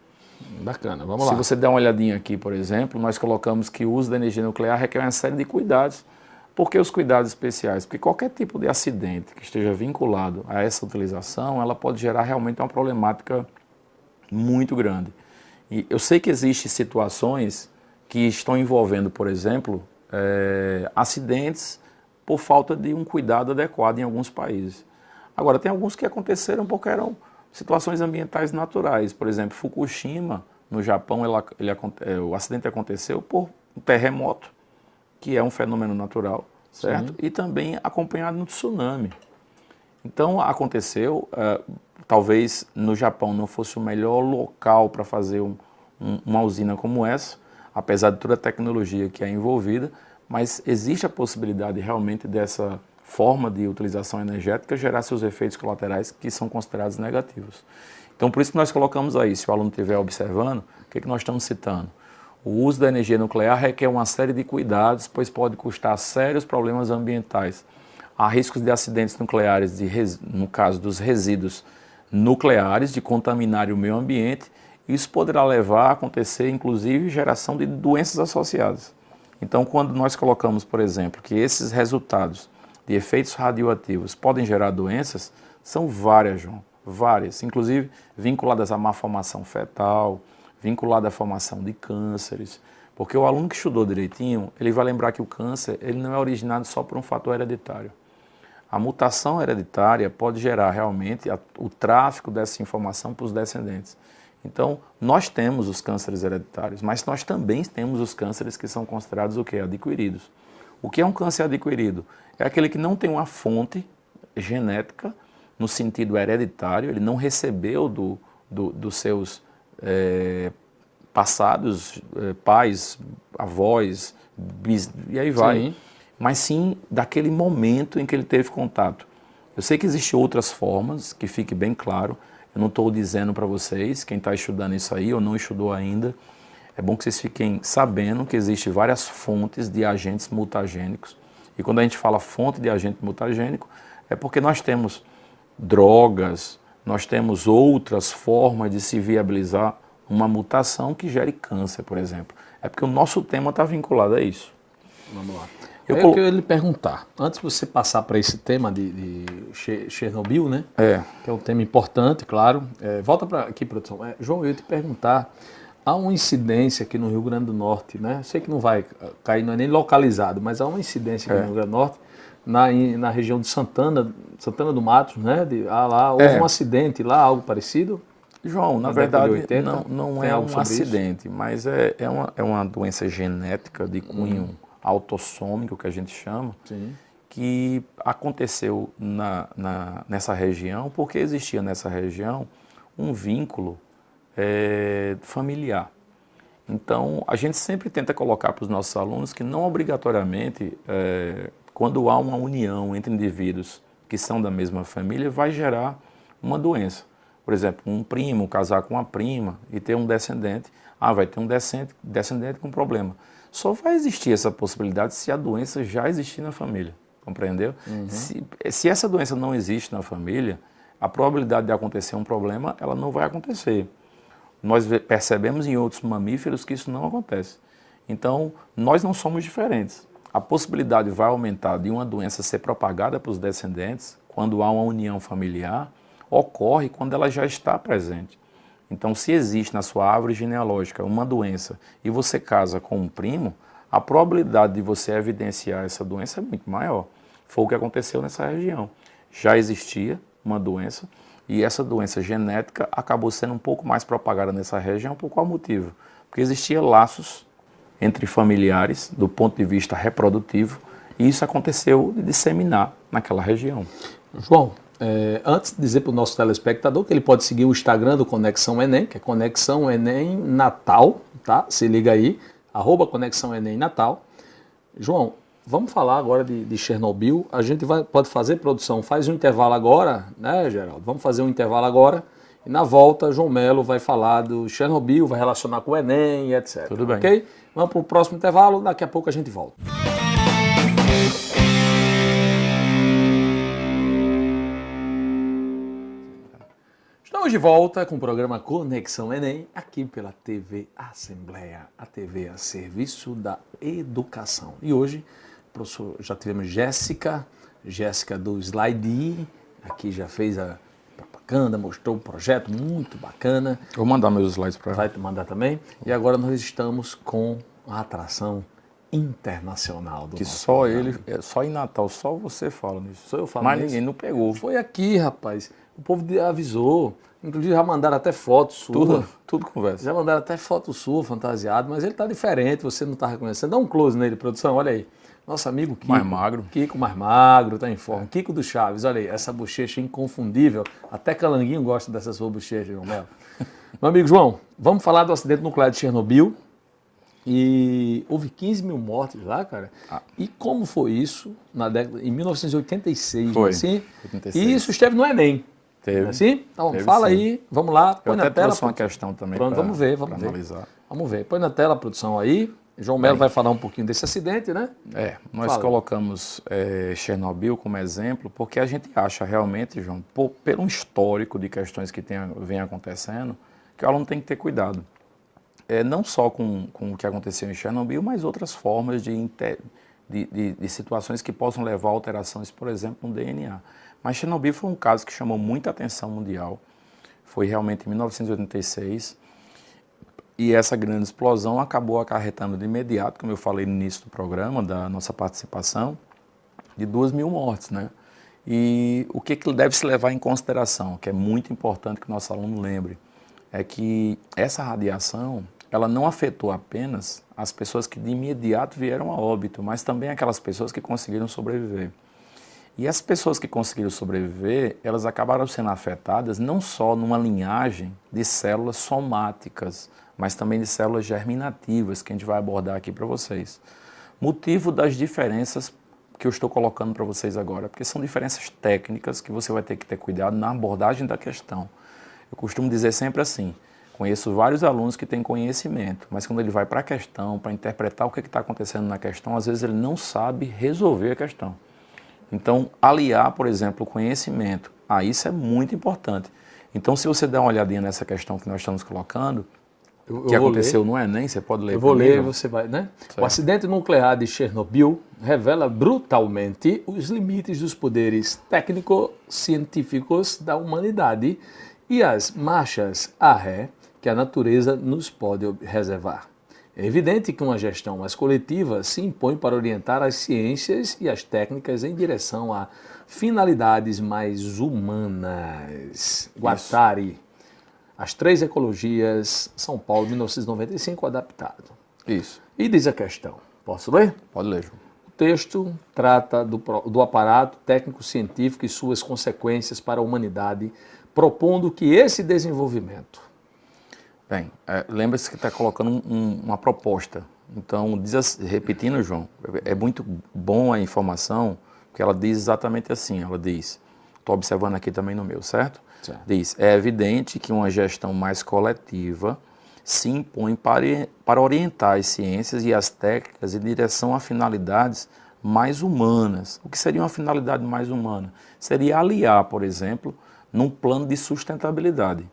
Bacana, vamos lá. Se você der uma olhadinha aqui, por exemplo, nós colocamos que o uso da energia nuclear requer uma série de cuidados. Por que os cuidados especiais? Porque qualquer tipo de acidente que esteja vinculado a essa utilização, ela pode gerar realmente uma problemática muito grande. E eu sei que existem situações que estão envolvendo, por exemplo, acidentes por falta de um cuidado adequado em alguns países. Agora, tem alguns que aconteceram porque eram situações ambientais naturais. Por exemplo, Fukushima, no Japão, o acidente aconteceu por um terremoto, que é um fenômeno natural, certo? Sim. E também acompanhado no tsunami. Então, aconteceu, talvez no Japão não fosse o melhor local para fazer uma usina como essa, apesar de toda a tecnologia que é envolvida, mas existe a possibilidade realmente dessa forma de utilização energética gerar seus efeitos colaterais que são considerados negativos. Então, por isso que nós colocamos aí, se o aluno estiver observando, o que nós estamos citando? O uso da energia nuclear requer uma série de cuidados, pois pode custar sérios problemas ambientais. Há riscos de acidentes nucleares, no caso dos resíduos nucleares, de contaminarem o meio ambiente. Isso poderá levar a acontecer, inclusive, geração de doenças associadas. Então, quando nós colocamos, por exemplo, que esses resultados de efeitos radioativos podem gerar doenças, são várias, João, várias, inclusive vinculadas à malformação fetal, vinculada à formação de cânceres, porque o aluno que estudou direitinho, ele vai lembrar que o câncer ele não é originado só por um fator hereditário. A mutação hereditária pode gerar realmente o tráfico dessa informação para os descendentes. Então, nós temos os cânceres hereditários, mas nós também temos os cânceres que são considerados o quê? Adquiridos. O que é um câncer adquirido? É aquele que não tem uma fonte genética, no sentido hereditário, ele não recebeu dos seus passados, pais, avós, e aí vai. Sim. Mas sim daquele momento em que ele teve contato. Eu sei que existem outras formas, que fique bem claro. Eu não estou dizendo para vocês, quem está estudando isso aí ou não estudou ainda, é bom que vocês fiquem sabendo que existem várias fontes de agentes mutagênicos. E quando a gente fala fonte de agente mutagênico, é porque nós temos drogas, nós temos outras formas de se viabilizar uma mutação que gere câncer, por exemplo. É porque o nosso tema está vinculado a isso. Vamos lá. Eu queria lhe perguntar, antes de você passar para esse tema de Chernobyl, né? Que é um tema importante, claro. Volta para aqui, produção. João, eu ia te perguntar, há uma incidência aqui no Rio Grande do Norte, né? Sei que não vai cair, não é nem localizado, mas há uma incidência aqui no Rio Grande do Norte, na região de Santana do Matos, né? Lá houve um acidente lá, algo parecido? João, na verdade, não é um acidente, mas é uma doença genética de cunho autossômico, que a gente chama, Sim. que aconteceu nessa região, porque existia nessa região um vínculo familiar. Então, a gente sempre tenta colocar para os nossos alunos que não obrigatoriamente, quando há uma união entre indivíduos que são da mesma família, vai gerar uma doença. Por exemplo, um primo casar com uma prima e ter um descendente, vai ter um descendente com problema. Só vai existir essa possibilidade se a doença já existir na família, compreendeu? Uhum. Se essa doença não existe na família, a probabilidade de acontecer um problema, ela não vai acontecer. Nós percebemos em outros mamíferos que isso não acontece. Então, nós não somos diferentes. A possibilidade vai aumentar de uma doença ser propagada para os descendentes, quando há uma união familiar, ocorre quando ela já está presente. Então, se existe na sua árvore genealógica uma doença e você casa com um primo, a probabilidade de você evidenciar essa doença é muito maior. Foi o que aconteceu nessa região. Já existia uma doença e essa doença genética acabou sendo um pouco mais propagada nessa região. Por qual motivo? Porque existia laços entre familiares do ponto de vista reprodutivo e isso aconteceu de disseminar naquela região. João, antes de dizer para o nosso telespectador que ele pode seguir o Instagram do Conexão Enem, que é Conexão Enem Natal, tá? Se liga aí, @Conexão Enem Natal. João, vamos falar agora de Chernobyl. A gente pode fazer, produção, faz um intervalo agora, né, Geraldo? Vamos fazer um intervalo agora e na volta João Melo vai falar do Chernobyl, vai relacionar com o Enem e etc. Tudo bem. Ok? Vamos para o próximo intervalo, daqui a pouco a gente volta. Estamos de volta com o programa Conexão Enem, aqui pela TV Assembleia, a TV a serviço da educação. E hoje, professor, já tivemos Jéssica do Slide, aqui já fez a propaganda, mostrou um projeto muito bacana. Vou mandar meus slides para ela. Vai te mandar também. E agora nós estamos com a atração internacional do Que nosso só programa. ele, só em Natal, só você fala nisso. Só eu falo Mas nisso? ninguém não pegou. Foi aqui, rapaz. O povo avisou. Inclusive já mandaram até foto sua. Tudo conversa. Já mandaram até foto sua, fantasiado, mas ele tá diferente, você não tá reconhecendo. Dá um close nele, produção, olha aí. Nosso amigo Kiko. Mais magro. Kiko mais magro, tá em forma. Kiko do Chaves, olha aí, essa bochecha inconfundível. Até Calanguinho gosta dessas suas bochechas, João Melo. Meu amigo João, vamos falar do acidente nuclear de Chernobyl. E houve 15 mil mortes lá, cara. E como foi isso na década, em 1986, Foi, não é assim? 86. E isso esteve no Enem. Teve. Não é assim? Então Teve, fala sim. aí, vamos lá, Eu põe na até tela. trouxe uma questão também Pronto, para vamos ver, vamos ver. analisar. Vamos ver. Põe na tela a produção aí. João Melo vai falar um pouquinho desse acidente, né? Nós Fala. colocamos Chernobyl como exemplo porque a gente acha realmente, João, pelo histórico de questões que vem acontecendo, que o aluno tem que ter cuidado. Não só com o que aconteceu em Chernobyl, mas outras formas de situações que possam levar a alterações, por exemplo, no DNA. Mas Chernobyl foi um caso que chamou muita atenção mundial. Foi realmente em 1986. E essa grande explosão acabou acarretando de imediato, como eu falei no início do programa, da nossa participação, de 2 mil mortes, né? E o que deve se levar em consideração, que é muito importante que o nosso aluno lembre, é que essa radiação, ela não afetou apenas as pessoas que de imediato vieram a óbito, mas também aquelas pessoas que conseguiram sobreviver. E as pessoas que conseguiram sobreviver, elas acabaram sendo afetadas não só numa linhagem de células somáticas, mas também de células germinativas, que a gente vai abordar aqui para vocês. Motivo das diferenças que eu estou colocando para vocês agora, porque são diferenças técnicas que você vai ter que ter cuidado na abordagem da questão. Eu costumo dizer sempre assim, conheço vários alunos que têm conhecimento, mas quando ele vai para a questão, para interpretar o que está acontecendo na questão, às vezes ele não sabe resolver a questão. Então, aliar, por exemplo, o conhecimento, isso é muito importante. Então, se você der uma olhadinha nessa questão que nós estamos colocando, que aconteceu no Enem, você pode ler. Eu vou comigo? ler, você vai, né? Certo. O acidente nuclear de Chernobyl revela brutalmente os limites dos poderes técnico-científicos da humanidade e as marchas a ré que a natureza nos pode reservar. É evidente que uma gestão mais coletiva se impõe para orientar as ciências e as técnicas em direção a finalidades mais humanas. Guattari, As Três Ecologias, São Paulo, 1995, adaptado. Isso. E diz a questão. Posso ler? Pode ler, João. O texto trata do aparato técnico-científico e suas consequências para a humanidade, propondo que esse desenvolvimento... Bem, lembra-se que está colocando uma proposta. Então, repetindo, João, é muito bom a informação, porque ela diz exatamente assim, ela diz, estou observando aqui também no meu, certo? Diz, é evidente que uma gestão mais coletiva se impõe para orientar as ciências e as técnicas em direção a finalidades mais humanas. O que seria uma finalidade mais humana? Seria aliar, por exemplo, num plano de sustentabilidade.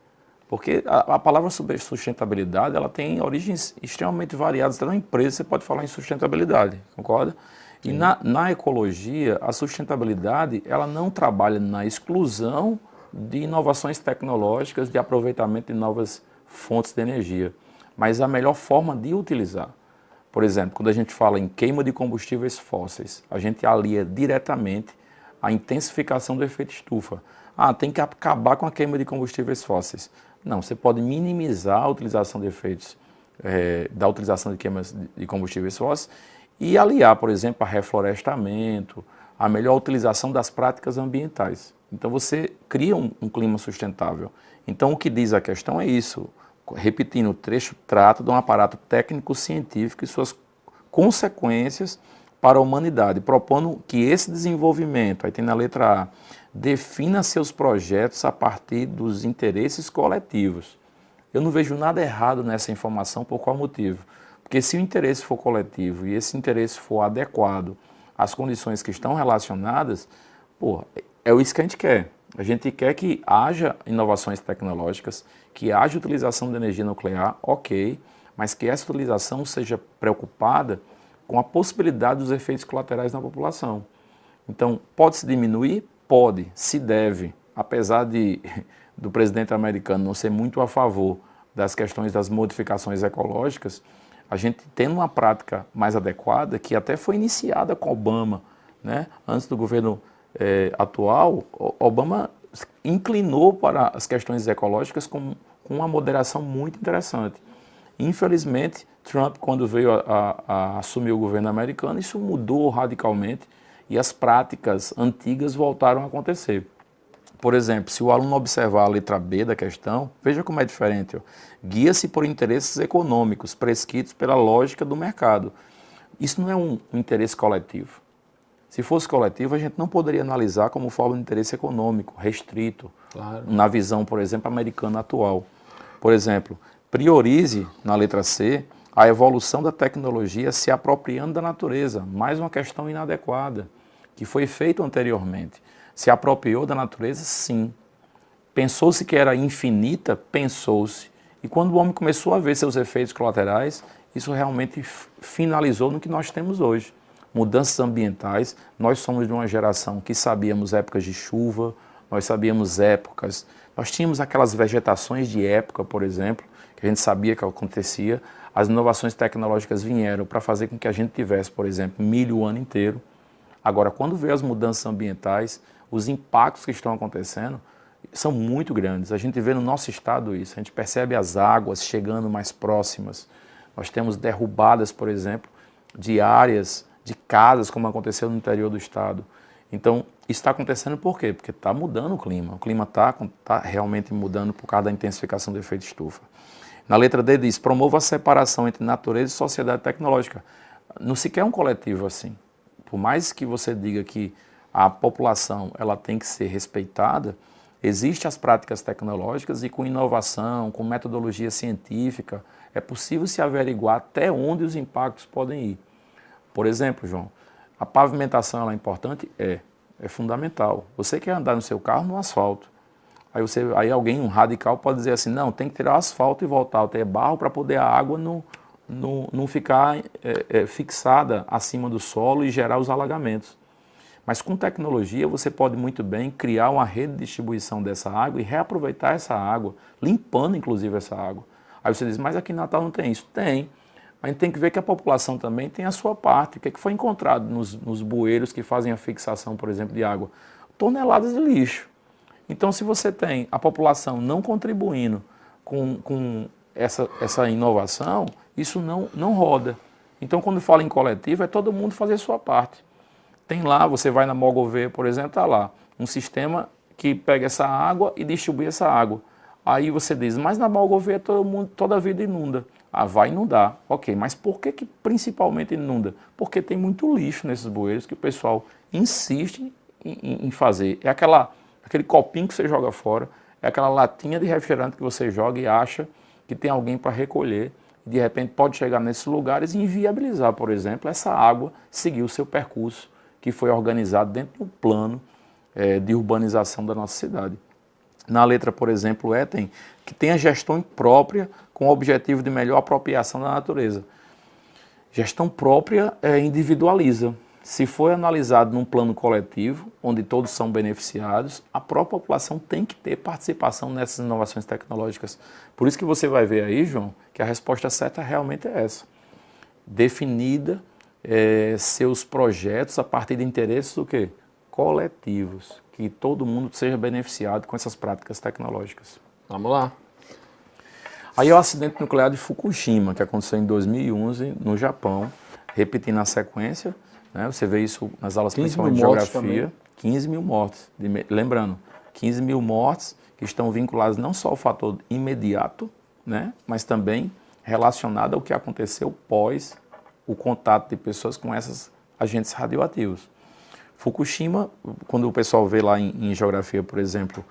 Porque a palavra sustentabilidade, ela tem origens extremamente variadas. Até na empresa você pode falar em sustentabilidade, concorda? E na ecologia, a sustentabilidade, ela não trabalha na exclusão de inovações tecnológicas, de aproveitamento de novas fontes de energia, mas a melhor forma de utilizar. Por exemplo, quando a gente fala em queima de combustíveis fósseis, a gente alia diretamente a intensificação do efeito estufa. Tem que acabar com a queima de combustíveis fósseis. Não, você pode minimizar a utilização de efeitos da utilização de queimas de combustíveis fósseis e aliar, por exemplo, a reflorestamento, a melhor utilização das práticas ambientais. Então você cria um clima sustentável. Então o que diz a questão é isso. Repetindo, o trecho trata de um aparato técnico-científico e suas consequências para a humanidade, propondo que esse desenvolvimento, aí tem na letra A, defina seus projetos a partir dos interesses coletivos. Eu não vejo nada errado nessa informação, por qual motivo? Porque se o interesse for coletivo e esse interesse for adequado às condições que estão relacionadas, é isso que a gente quer. A gente quer que haja inovações tecnológicas, que haja utilização de energia nuclear, ok, mas que essa utilização seja preocupada com a possibilidade dos efeitos colaterais na população. Então, pode-se diminuir? Pode, se deve, apesar do presidente americano não ser muito a favor das questões das modificações ecológicas, a gente tendo uma prática mais adequada, que até foi iniciada com Obama, né? Antes do governo atual, Obama inclinou para as questões ecológicas com uma moderação muito interessante. Infelizmente, Trump, quando veio a assumir o governo americano, isso mudou radicalmente e as práticas antigas voltaram a acontecer. Por exemplo, se o aluno observar a letra B da questão, veja como é diferente. Guia-se por interesses econômicos prescritos pela lógica do mercado. Isso não é um interesse coletivo. Se fosse coletivo, a gente não poderia analisar como forma de interesse econômico, restrito, Claro. na visão, por exemplo, americana atual. Por exemplo, priorize, na letra C, a evolução da tecnologia se apropriando da natureza, mais uma questão inadequada, que foi feito anteriormente. Se apropriou da natureza? Sim. Pensou-se que era infinita? Pensou-se. E quando o homem começou a ver seus efeitos colaterais, isso realmente finalizou no que nós temos hoje. Mudanças ambientais, nós somos de uma geração que sabíamos épocas de chuva, nós sabíamos épocas, nós tínhamos aquelas vegetações de época, por exemplo, que a gente sabia que acontecia. As inovações tecnológicas vieram para fazer com que a gente tivesse, por exemplo, milho o ano inteiro. Agora, quando vê as mudanças ambientais, os impactos que estão acontecendo são muito grandes. A gente vê no nosso estado isso, a gente percebe as águas chegando mais próximas. Nós temos derrubadas, por exemplo, de áreas, de casas, como aconteceu no interior do estado. Então, isso está acontecendo por quê? Porque está mudando o clima. O clima está realmente mudando por causa da intensificação do efeito estufa. Na letra D diz, promova a separação entre natureza e sociedade tecnológica. Não se quer um coletivo assim. Por mais que você diga que a população ela tem que ser respeitada, existem as práticas tecnológicas e com inovação, com metodologia científica, é possível se averiguar até onde os impactos podem ir. Por exemplo, João, a pavimentação ela é importante? É fundamental. Você quer andar no seu carro no asfalto. Aí alguém, um radical, pode dizer assim, não, tem que tirar o asfalto e voltar a ter barro para poder a água não ficar fixada acima do solo e gerar os alagamentos. Mas com tecnologia você pode muito bem criar uma rede de distribuição dessa água e reaproveitar essa água, limpando inclusive essa água. Aí você diz, mas aqui em Natal não tem isso? Tem. Mas a gente tem que ver que a população também tem a sua parte. O que foi encontrado nos bueiros que fazem a fixação, por exemplo, de água? Toneladas de lixo. Então, se você tem a população não contribuindo com essa inovação, isso não roda. Então, quando fala em coletivo, é todo mundo fazer a sua parte. Tem lá, você vai na Mogover, por exemplo, está lá um sistema que pega essa água e distribui essa água. Aí você diz, mas na Mogover toda a vida inunda. Ah, vai inundar. Ok, mas por que principalmente inunda? Porque tem muito lixo nesses bueiros que o pessoal insiste em fazer. É aquele copinho que você joga fora, é aquela latinha de refrigerante que você joga e acha que tem alguém para recolher. E de repente pode chegar nesses lugares e inviabilizar, por exemplo, essa água seguir o seu percurso que foi organizado dentro do plano de urbanização da nossa cidade. Na letra, por exemplo, tem que tem a gestão própria com o objetivo de melhor apropriação da natureza. Gestão própria individualiza. Se for analisado num plano coletivo, onde todos são beneficiados, a própria população tem que ter participação nessas inovações tecnológicas. Por isso que você vai ver aí, João, que a resposta certa realmente é essa. Definida seus projetos a partir de interesses do quê? Coletivos. Que todo mundo seja beneficiado com essas práticas tecnológicas. Vamos lá. Aí é o acidente nuclear de Fukushima, que aconteceu em 2011 no Japão, repetindo a sequência, né? Você vê isso nas aulas principalmente de geografia, 15 mil mortes. Lembrando, 15 mil mortes que estão vinculadas não só ao fator imediato, né? Mas também relacionado ao que aconteceu pós o contato de pessoas com esses agentes radioativos. Fukushima, quando o pessoal vê lá em geografia, por exemplo,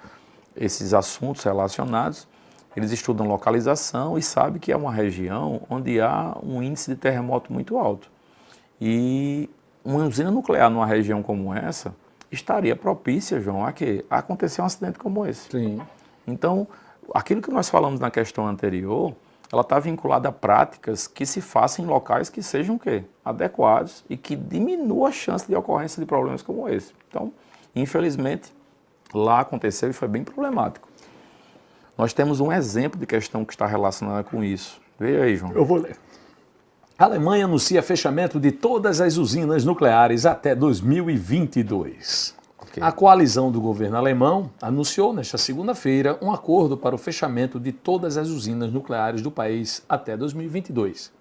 esses assuntos relacionados, eles estudam localização e sabem que é uma região onde há um índice de terremoto muito alto. E uma usina nuclear numa região como essa, estaria propícia, João, a acontecer um acidente como esse. Sim. Então, aquilo que nós falamos na questão anterior, ela está vinculada a práticas que se façam em locais que sejam o quê? Adequados e que diminuam a chance de ocorrência de problemas como esse. Então, infelizmente, lá aconteceu e foi bem problemático. Nós temos um exemplo de questão que está relacionada com isso. Veja aí, João. Eu vou ler. A Alemanha anuncia fechamento de todas as usinas nucleares até 2022. Ok. A coalizão do governo alemão anunciou nesta segunda-feira um acordo para o fechamento de todas as usinas nucleares do país até 2022.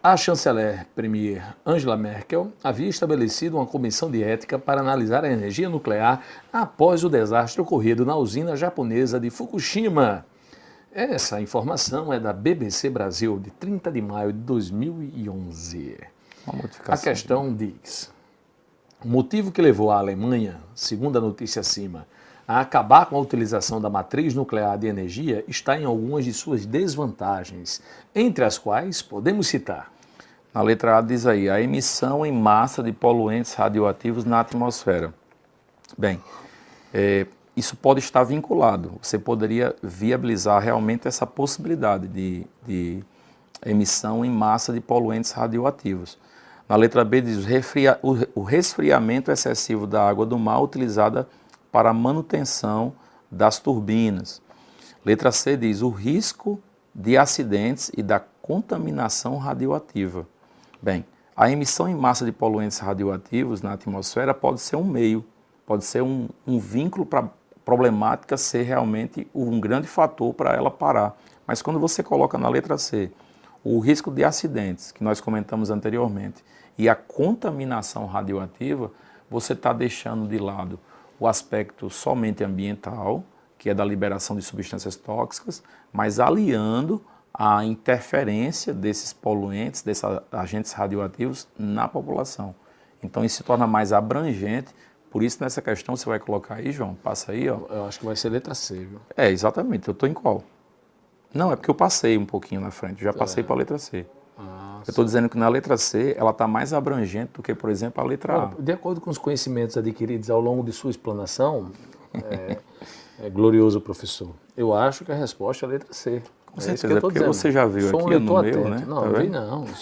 A chanceler premier Angela Merkel havia estabelecido uma comissão de ética para analisar a energia nuclear após o desastre ocorrido na usina japonesa de Fukushima. Essa informação é da BBC Brasil, de 30 de maio de 2011. A questão diz: o motivo que levou a Alemanha, segundo a notícia acima, a acabar com a utilização da matriz nuclear de energia está em algumas de suas desvantagens, entre as quais podemos citar. Na letra A diz aí, a emissão em massa de poluentes radioativos na atmosfera. Bem, isso pode estar vinculado. Você poderia viabilizar realmente essa possibilidade de emissão em massa de poluentes radioativos. Na letra B diz o resfriamento excessivo da água do mar utilizada para a manutenção das turbinas. Letra C diz o risco de acidentes e da contaminação radioativa. Bem, a emissão em massa de poluentes radioativos na atmosfera pode ser um meio, pode ser um vínculo para a problemática ser realmente um grande fator para ela parar. Mas quando você coloca na letra C o risco de acidentes, que nós comentamos anteriormente, e a contaminação radioativa, você está deixando de lado o aspecto somente ambiental, que é da liberação de substâncias tóxicas, mas aliando a interferência desses poluentes, desses agentes radioativos na população. Então isso se torna mais abrangente, por isso nessa questão você vai colocar aí, João, passa aí, ó. Eu acho que vai ser letra C, viu? Exatamente, eu estou em qual? Não, é porque eu passei um pouquinho na frente, já passei para a letra C. Eu estou dizendo que na letra C ela está mais abrangente do que, por exemplo, a letra A. De acordo com os conhecimentos adquiridos ao longo de sua explanação, glorioso professor, eu acho que a resposta é a letra C. Com certeza, porque você já viu aqui no meu, né? Não, eu vi não, eu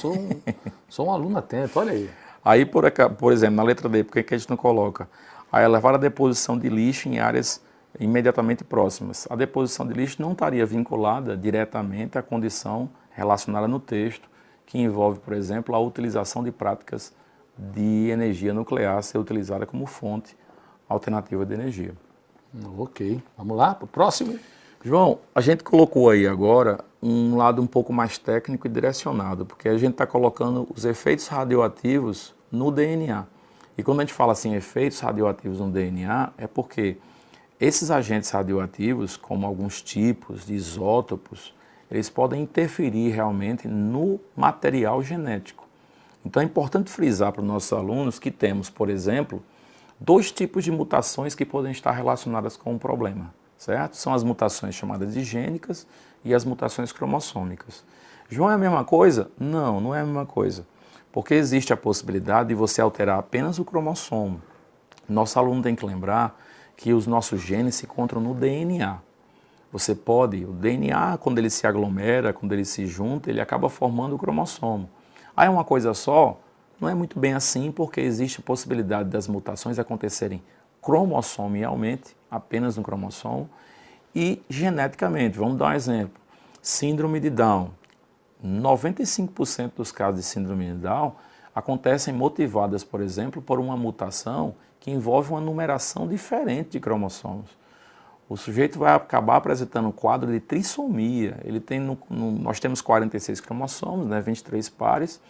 sou um aluno atento, olha aí. Aí, por exemplo, na letra D, por que a gente não coloca? A elevar a deposição de lixo em áreas imediatamente próximas. A deposição de lixo não estaria vinculada diretamente à condição relacionada no texto, que envolve, por exemplo, a utilização de práticas de energia nuclear ser utilizada como fonte alternativa de energia. Ok, vamos lá para o próximo. João, a gente colocou aí agora um lado um pouco mais técnico e direcionado, porque a gente está colocando os efeitos radioativos no DNA. E quando a gente fala assim, efeitos radioativos no DNA, é porque esses agentes radioativos, como alguns tipos de isótopos, eles podem interferir realmente no material genético. Então é importante frisar para os nossos alunos que temos, por exemplo, 2 tipos de mutações que podem estar relacionadas com o problema, certo? São as mutações chamadas de gênicas e as mutações cromossômicas. João, é a mesma coisa? Não, não é a mesma coisa, porque existe a possibilidade de você alterar apenas o cromossomo. Nosso aluno tem que lembrar que os nossos genes se encontram no DNA. Você pode, o DNA, quando ele se aglomera, quando ele se junta, ele acaba formando o cromossomo. Aí é uma coisa só? Não é muito bem assim, porque existe a possibilidade das mutações acontecerem cromossomialmente, apenas no cromossomo, e geneticamente. Vamos dar um exemplo. Síndrome de Down. 95% dos casos de síndrome de Down acontecem motivadas, por exemplo, por uma mutação que envolve uma numeração diferente de cromossomos. O sujeito vai acabar apresentando um quadro de trissomia. Ele tem nós temos 46 cromossomos, né, 23 pares.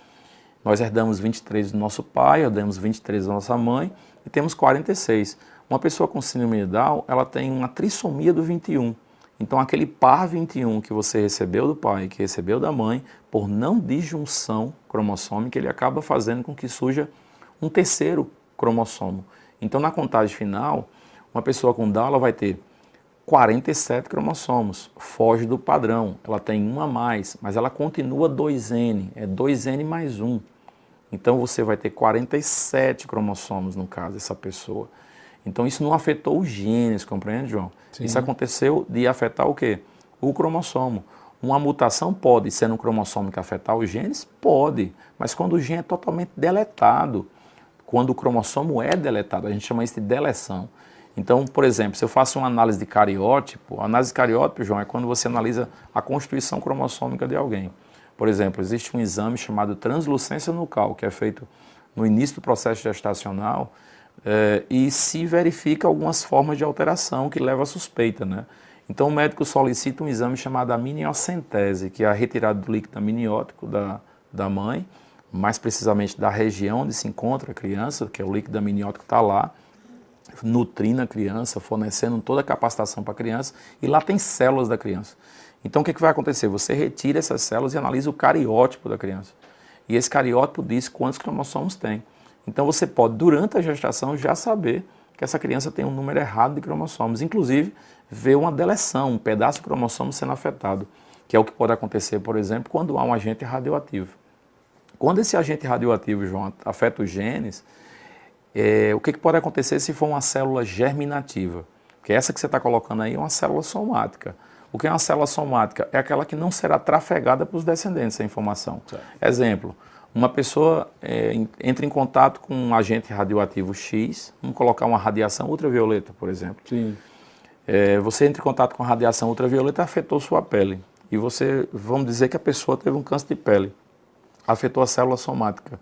Nós herdamos 23 do nosso pai, herdamos 23 da nossa mãe e temos 46. Uma pessoa com síndrome de Down, ela tem uma trissomia do 21. Então, aquele par 21 que você recebeu do pai, que recebeu da mãe, por não disjunção cromossômica, ele acaba fazendo com que surja um terceiro cromossomo. Então, na contagem final, uma pessoa com Down ela vai ter 47 cromossomos, foge do padrão, ela tem um a mais, mas ela continua 2N, é 2N mais 1. Então você vai ter 47 cromossomos no caso dessa pessoa. Então isso não afetou os genes, compreende, João? Sim. Isso aconteceu de afetar o quê? O cromossomo. Uma mutação pode, sendo um cromossomo que afetar os genes? Pode, mas quando o gene é totalmente deletado, quando o cromossomo é deletado, a gente chama isso de deleção. Então, por exemplo, se eu faço uma análise de cariótipo, a análise de cariótipo, João, é quando você analisa a constituição cromossômica de alguém. Por exemplo, existe um exame chamado translucência nucal, que é feito no início do processo gestacional, e se verifica algumas formas de alteração que levam à suspeita, né? Então o médico solicita um exame chamado amniocentese, que é a retirada do líquido amniótico da mãe, mais precisamente da região onde se encontra a criança, que é o líquido amniótico está lá, nutrindo a criança, fornecendo toda a capacitação para a criança, e lá tem células da criança. Então o que vai acontecer? Você retira essas células e analisa o cariótipo da criança. E esse cariótipo diz quantos cromossomos tem. Então você pode, durante a gestação, já saber que essa criança tem um número errado de cromossomos. Inclusive, ver uma deleção, um pedaço de cromossomo sendo afetado, que é o que pode acontecer, por exemplo, quando há um agente radioativo. Quando esse agente radioativo, João, afeta os genes, o que pode acontecer se for uma célula germinativa? Porque essa que você está colocando aí é uma célula somática. O que é uma célula somática? É aquela que não será trafegada para os descendentes, essa informação. Certo. Exemplo, uma pessoa entra em contato com um agente radioativo X, vamos colocar uma radiação ultravioleta, por exemplo. Sim. Você entra em contato com a radiação ultravioleta, afetou sua pele. E vamos dizer que a pessoa teve um câncer de pele, afetou a célula somática.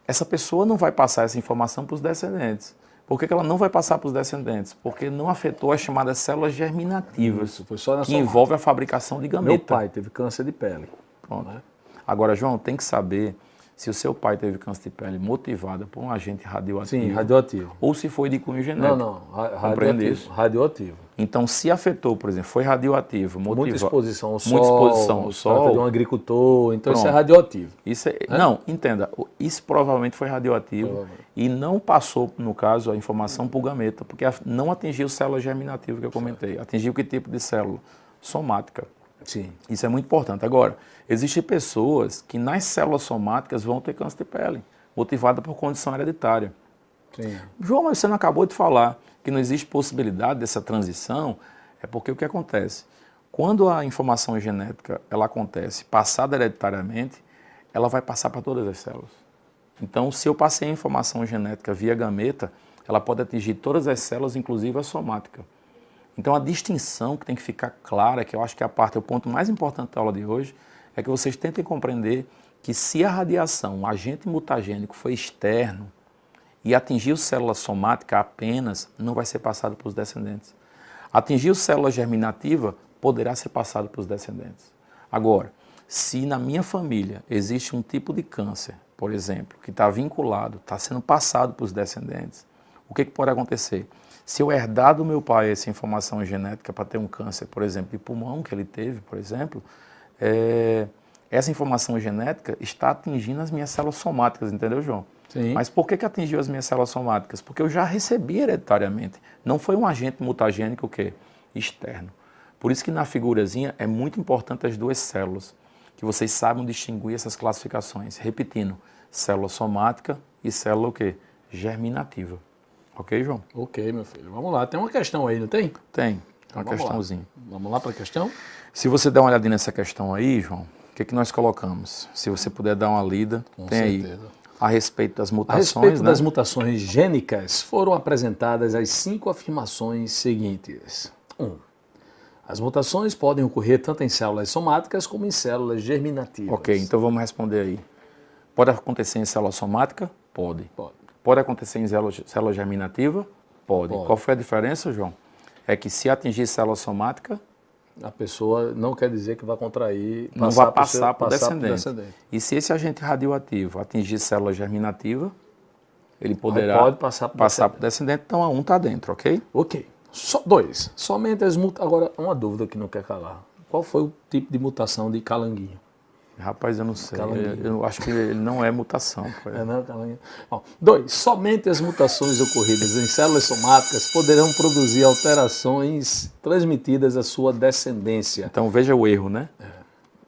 Essa pessoa não vai passar essa informação para os descendentes. Por que ela não vai passar para os descendentes? Porque não afetou as chamadas células germinativas, Isso, foi só na que envolve a fabricação de gameta. Meu pai teve câncer de pele. Pronto. Né? Agora, João, tem que saber se o seu pai teve câncer de pele motivado por um agente radioativo. Sim, radioativo. Ou se foi de cunho genético. Não, radioativo. Radioativo. Então, se afetou, por exemplo, foi radioativo, muita exposição ao sol, muita exposição ao sol, de um agricultor, então pronto. Isso é radioativo. Isso não, entenda, isso provavelmente foi radioativo e não passou, no caso, a informação para o gameta, porque não atingiu célula germinativa que eu comentei. Atingiu que tipo de célula? Somática. Sim. Isso é muito importante. Agora, existem pessoas que nas células somáticas vão ter câncer de pele, motivada por condição hereditária. Sim. João, mas você não acabou de falar que não existe possibilidade dessa transição, é porque o que acontece? Quando a informação genética ela acontece passada hereditariamente, ela vai passar para todas as células. Então, se eu passei a informação genética via gameta, ela pode atingir todas as células, inclusive a somática. Então, a distinção que tem que ficar clara, que eu acho que é o ponto mais importante da aula de hoje, é que vocês tentem compreender que se a radiação, o agente mutagênico, foi externo e atingiu célula somática apenas, não vai ser passado para os descendentes. Atingiu célula germinativa, poderá ser passado para os descendentes. Agora, se na minha família existe um tipo de câncer, por exemplo, que está vinculado, está sendo passado para os descendentes, o que pode acontecer? Se eu herdar do meu pai essa informação genética para ter um câncer, por exemplo, de pulmão que ele teve, por exemplo, essa informação genética está atingindo as minhas células somáticas, entendeu, João? Sim. Mas por que atingiu as minhas células somáticas? Porque eu já recebi hereditariamente. Não foi um agente mutagênico externo. Por isso que na figurazinha é muito importante as duas células, que vocês saibam distinguir essas classificações. Repetindo, célula somática e célula germinativa. Ok, João? Ok, meu filho. Vamos lá. Tem uma questão aí, não tem? Tem. Então, uma questãozinha. Vamos lá para a questão? Se você der uma olhadinha nessa questão aí, João, o que nós colocamos? Se você puder dar uma lida, com tem certeza. Aí. A respeito das mutações, A respeito das mutações gênicas, foram apresentadas as 5 afirmações seguintes. 1. As mutações podem ocorrer tanto em células somáticas como em células germinativas. Ok, então vamos responder aí. Pode acontecer em célula somática? Pode. Pode acontecer em célula germinativa? Pode. Qual foi a diferença, João? É que se atingir célula somática, a pessoa não quer dizer que vai contrair, não vai passar para o descendente. E se esse agente radioativo atingir célula germinativa, ele poderá passar para o descendente. Então, a 1 está dentro, ok? Ok. 2. Somente as mutações. Agora, uma dúvida que não quer calar. Qual foi o tipo de mutação de calanguinho? Rapaz, eu não sei. Eu acho que ele não é mutação. Não, calanguinho. 2. Somente as mutações ocorridas em células somáticas poderão produzir alterações transmitidas à sua descendência. Então, veja o erro, né?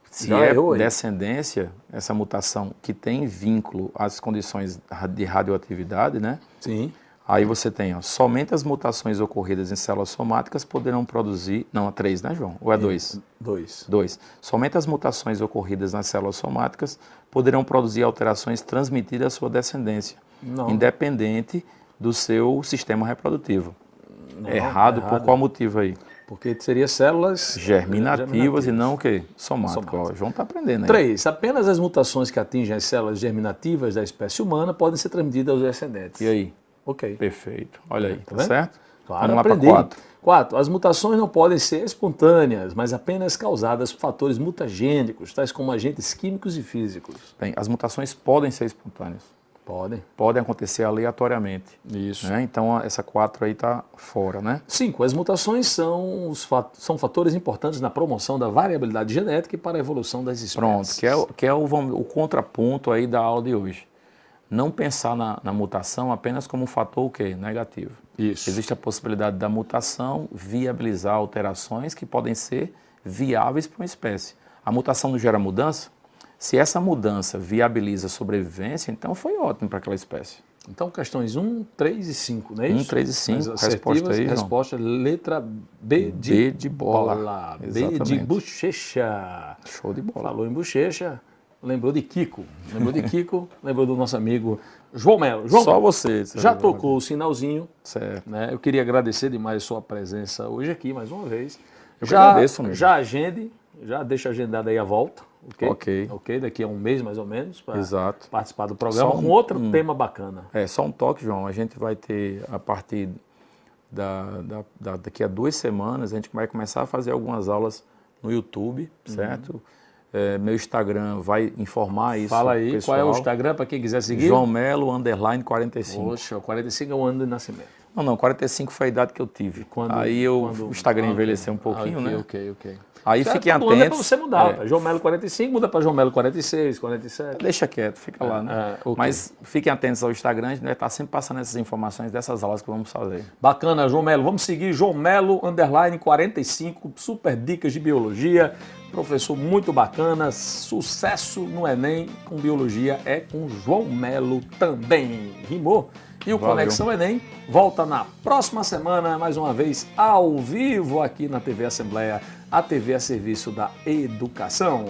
Se é descendência, essa mutação que tem vínculo às condições de radioatividade, né? Sim. Aí você tem, ó, somente as mutações ocorridas em células somáticas poderão produzir... Não, é 3, né, João? Ou é 2? 2. 2. Somente as mutações ocorridas nas células somáticas poderão produzir alterações transmitidas à sua descendência, independente do seu sistema reprodutivo. Errado por qual motivo aí? Porque seria células Germinativas e não o quê? Somáticas. Ó, o João está aprendendo aí. 3. Apenas as mutações que atingem as células germinativas da espécie humana podem ser transmitidas aos descendentes. E aí? Ok. Perfeito. Olha aí, tá vendo? certo? Claro, Vamos lá para aprendi. 4. 4. As mutações não podem ser espontâneas, mas apenas causadas por fatores mutagênicos, tais como agentes químicos e físicos. Bem, as mutações podem ser espontâneas. Podem. Podem acontecer aleatoriamente. Isso. Né? Então, essa 4 aí está fora, né? 5. As mutações são fatores importantes na promoção da variabilidade genética e para a evolução das espécies. Pronto, que é o contraponto aí da aula de hoje. Não pensar na mutação apenas como um fator o quê? Negativo. Isso. Existe a possibilidade da mutação viabilizar alterações que podem ser viáveis para uma espécie. A mutação não gera mudança? Se essa mudança viabiliza a sobrevivência, então foi ótimo para aquela espécie. Então, questões 1, 3 e 5, não é isso? 1, 3 e 5, Mas resposta aí, João. resposta, letra B de bola. B de Exatamente. bochecha. Show de bola. Falou em bochecha, lembrou de Kiko. Lembrou do nosso amigo João Melo. João, Só você. já tocou o sinalzinho. Certo. Né? Eu queria agradecer demais a sua presença hoje aqui, mais uma vez. Eu que agradeço, amigo. Já deixa agendada aí a volta. Ok. Daqui a um mês mais ou menos, para Exato. participar do programa Só com outro tema bacana. Só um toque, João. A gente vai ter, a partir daqui a 2 semanas, a gente vai começar a fazer algumas aulas no YouTube, certo? Meu Instagram vai informar isso. Fala aí, pessoal. qual é o Instagram para quem quiser seguir? João Melo, _45. Poxa, 45 é o ano de nascimento. Não, 45 foi a idade que eu tive. O Instagram envelheceu um pouquinho, né? Ok. Aí Certo, fiquem todo ano é para atentos. você mudar. João Melo 45, muda para João Melo 46, 47. Deixa quieto, fica lá, né? Ok. Mas fiquem atentos ao Instagram, a gente vai estar sempre passando essas informações dessas aulas que vamos fazer. Bacana, João Melo. Vamos seguir João Melo, _45, super dicas de biologia. Professor muito bacana, sucesso no Enem com biologia é com João Melo também. Rimou? E o Valeu. Conexão Enem volta na próxima semana, mais uma vez, ao vivo aqui na TV Assembleia, a TV a serviço da educação.